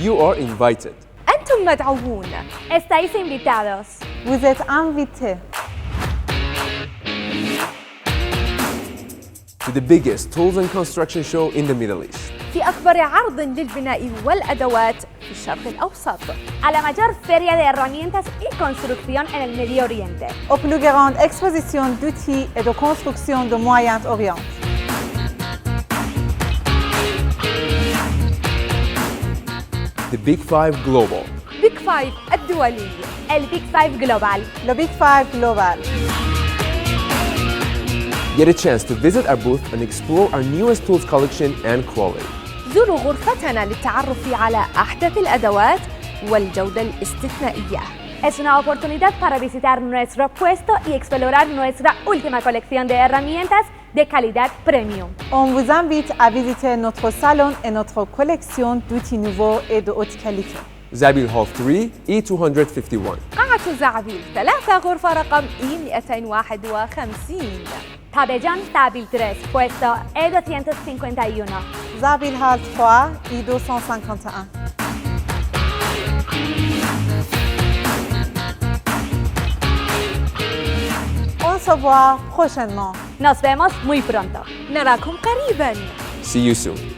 You are invited أنتم مدعوون. Estáis invitados. Vous êtes invités to the biggest tools and construction show in the Middle East. في أكبر عرض للبناء والأدوات في الشرق الأوسط. A la mayor feria de herramientas y construcción en el Medio Oriente. aux plus grandes expositions d'outils et de construction de Moyen-Orient. The Big Five Global. بيج فايف الدولي. El Big Five Global. Le Big Five Global. Get a chance to visit our booth and explore our newest tools collection and quality. زوروا غرفتنا للتعرف على أحدث الأدوات والجودة الاستثنائية. Es una oportunidad para visitar nuestro puesto y explorar nuestra última colección de herramientas de calidad premium. On vous invite à visiter notre salon et notre collection d'outils nouveaux et de haute qualité. Zabil Hall 3, E251. قاعة زعبيل 3 غرفة رقم E251. Pabellón Zabil 3, puesto E251. Zabil Hall 3, I251. On se voit prochainement. Nos vemos muy pronto. نراكم قريباً. See you soon.